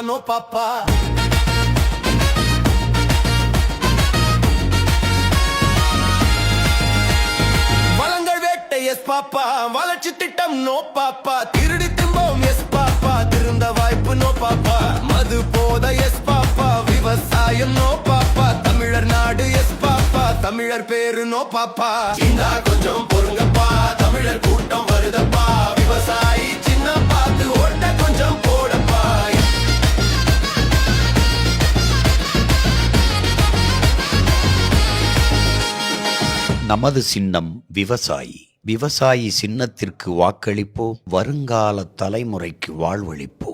No papa. வளங்கள் வேட்டை yes papa, வளர்ச்சி திட்டம் நோ பாப்பா. திருடி திம்போம் எஸ் பாப்பா, திருந்த வாய்ப்பு நோ பாப்பா. மது போத எஸ் பாப்பா, விவசாயம் நோ பாப்பா. தமிழர் நாடு எஸ் பாப்பா, தமிழர் பேரு நோ பாப்பா. இந்தா கொஞ்சம் பொறுங்கப்பா, தமிழர் கூட்டம் வருதப்பா. விவசாயி சின்ன பார்த்து ஓட்ட கொஞ்சம் போடப்பா. நமது சின்னம் விவசாயி. விவசாயி சின்னத்திற்கு வாக்களிப்போம், வருங்கால தலைமுறைக்கு வாழ்வளிப்போம்.